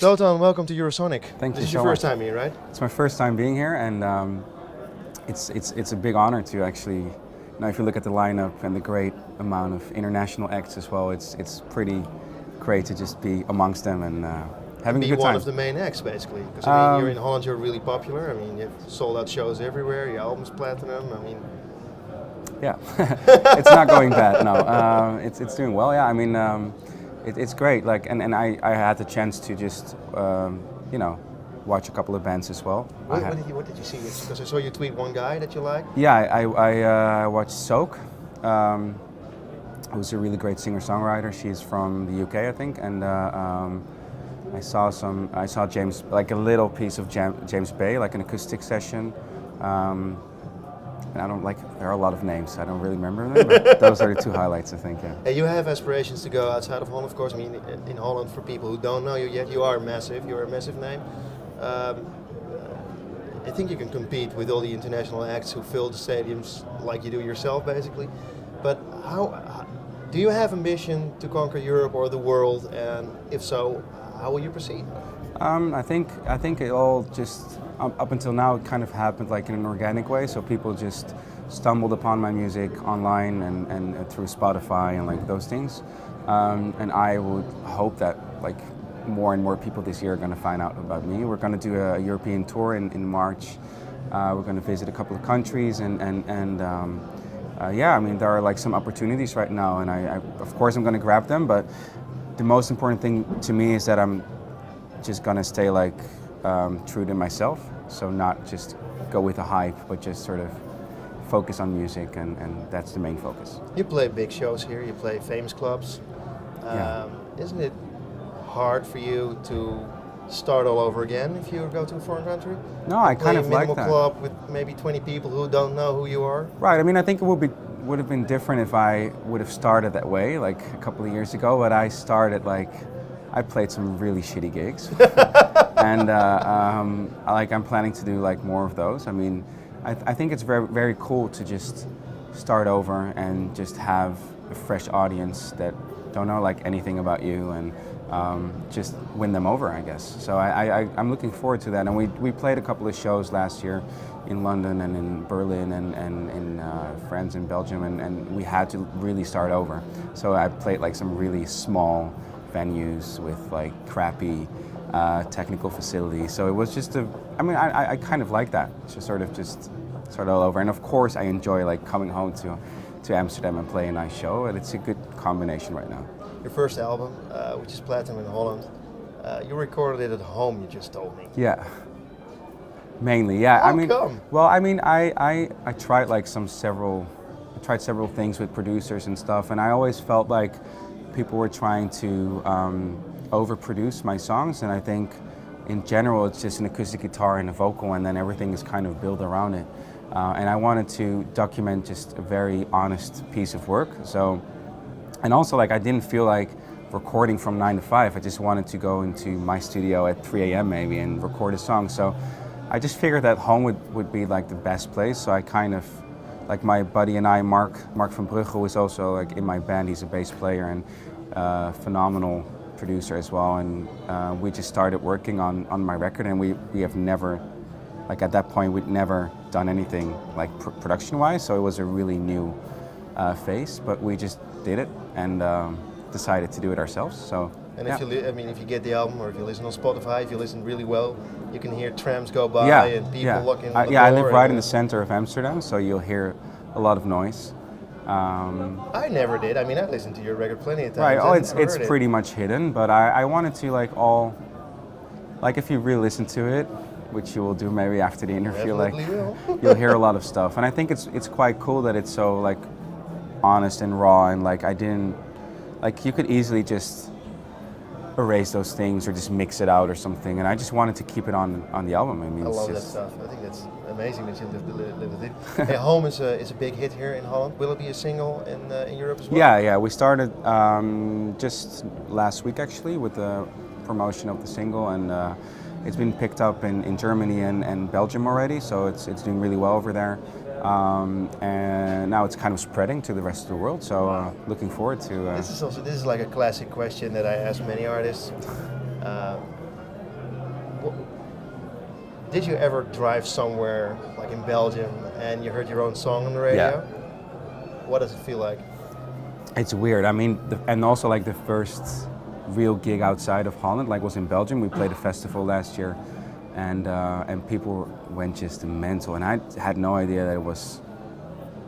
Dotan, welcome to Eurosonic. Thank you so much. This is your first time here, right? It's my first time being here, and it's a big honor to actually. Now, if you look at the lineup and the great amount of international acts as well, it's pretty great to just be amongst them and having a good time. Be one of the main acts, basically. Because I mean, you're in Holland, you're really popular. I mean, you have sold out shows everywhere. Your album's platinum. I mean, yeah, it's not going bad. No, it's doing well. Yeah, I mean, it's great. Like, and I had the chance to just watch a couple of bands as well. What did you see? Because I saw you tweet one guy that you like. Yeah, I watched Soak. Who's a really great singer-songwriter. She's from the UK, I think, and I saw James, like a little piece of James Bay, like an acoustic session. And I don't like. There are a lot of names. I don't really remember them. But those are the two highlights, I think. Yeah. You have aspirations to go outside of Holland, of course. I mean, in Holland, for people who don't know you yet, you are massive. You're a massive name. I think you can compete with all the international acts who fill the stadiums like you do yourself, basically. But how do you have ambition to conquer Europe or the world? And if so, how will you proceed? I think it all just up until now it kind of happened like in an organic way. So people just stumbled upon my music online and through Spotify and like those things. And I would hope that like more and more people this year are going to find out about me. We're going to do a European tour in March. We're going to visit a couple of countries and yeah, I mean there are like some opportunities right now, and I of course I'm going to grab them. But the most important thing to me is that I'm just going to stay like true to myself. So not just go with the hype, but just sort of focus on music, and that's the main focus. You play big shows here. You play famous clubs. Isn't it hard for you to start all over again if you go to a foreign country? No, I kind of like that. Play a minimal club with maybe 20 people who don't know who you are? Right, I mean, I think it would have been different if I would have started that way, like a couple of years ago, but I started like, I played some really shitty gigs. And I'm planning to do like more of those. I mean, I think it's very, very cool to just start over and just have a fresh audience that don't know like anything about you, and just win them over, I guess. So I'm looking forward to that. And we played a couple of shows last year in London and in Berlin and in France and Belgium, and we had to really start over. So I played like some really small venues with like crappy technical facilities. So it was just I kind of like that, to sort of just start all over. And of course I enjoy like coming home to Amsterdam and play a nice show, and it's a good combination right now. Your first album, which is platinum in Holland, you recorded it at home, you just told me. Yeah. Mainly, yeah. How come? Well, I mean, I tried like several things with producers and stuff, and I always felt like people were trying to overproduce my songs, and I think in general it's just an acoustic guitar and a vocal, and then everything is kind of built around it. And I wanted to document just a very honest piece of work. So. And also, like, I didn't feel like recording from 9 to 5. I just wanted to go into my studio at 3 a.m. maybe and record a song. So I just figured that home would be like the best place. So I kind of, like my buddy and I, Mark van Brugge, who is also like in my band, he's a bass player and phenomenal producer as well. And we just started working on my record, and we have never, like at that point, we'd never done anything like production-wise. So it was a really new phase, but we just did it and decided to do it ourselves. So. And if you get the album, or if you listen on Spotify, if you listen really well, you can hear trams go by and people looking at the door. I live right in the center of Amsterdam, so you'll hear a lot of noise. I never did. I mean, I listened to your record plenty of times. Right. Oh, it's pretty much hidden, but I wanted to like if you really listen to it, which you will do maybe after the interview, you'll hear a lot of stuff. And I think it's quite cool that it's so like honest and raw, and like I didn't, like you could easily just erase those things or just mix it out or something, and I just wanted to keep it on the album. I mean, I love that stuff. I think that's amazing that you live with it. Hey, Home is a big hit here in Holland. Will it be a single in Europe as well? Yeah. We started just last week actually with the promotion of the single, and it's been picked up in Germany and Belgium already, so it's doing really well over there. And now it's kind of spreading to the rest of the world, so looking forward to... This is like a classic question that I ask many artists. Did you ever drive somewhere, like in Belgium, and you heard your own song on the radio? Yeah. What does it feel like? It's weird. I mean, and also like the first real gig outside of Holland, like was in Belgium. We played a festival last year, and people went just mental. And I had no idea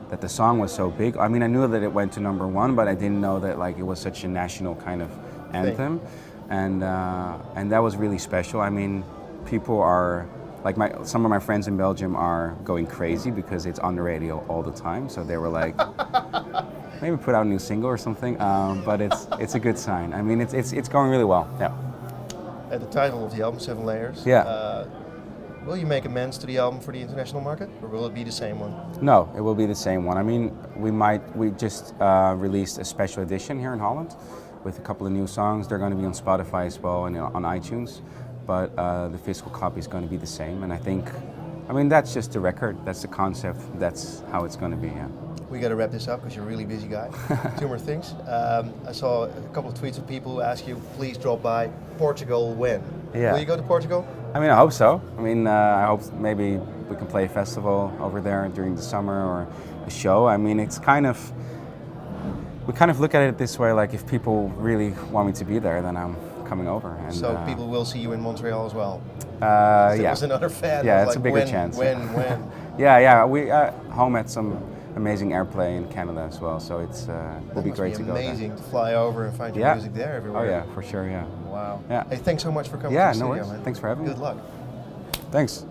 that the song was so big. I mean, I knew that it went to #1, but I didn't know that like it was such a national kind of anthem, and that was really special. I mean, people are like some of my friends in Belgium are going crazy because it's on the radio all the time. So they were like, maybe put out a new single or something. But it's a good sign. I mean, it's going really well. Yeah. At the title of the album, 7 Layers. Yeah. Will you make amends to the album for the international market, or will it be the same one? No, it will be the same one. I mean, we just released a special edition here in Holland with a couple of new songs. They're going to be on Spotify as well and on iTunes. But the physical copy is going to be the same. And I mean, that's just the record. That's the concept. That's how it's going to be, yeah. We got to wrap this up because you're a really busy guy. 2 more things. I saw a couple of tweets of people who ask you, please drop by Portugal when? Yeah. Will you go to Portugal? I mean, I hope so. I mean, I hope maybe we can play a festival over there during the summer or a show. I mean, we kind of look at it this way, like if people really want me to be there, then I'm coming over. And, so people will see you in Montreal as well? Yeah. There was another fan. Yeah, it's like, a bigger chance. When? Yeah. We home at some amazing airplay in Canada as well, so it'll be great to go there. Amazing to fly over and find your music there everywhere. Oh yeah, for sure. Yeah. Wow. Yeah. Hey, thanks so much for coming. Yeah, to the no studio, worries. man. Thanks for having me. Good luck. Thanks.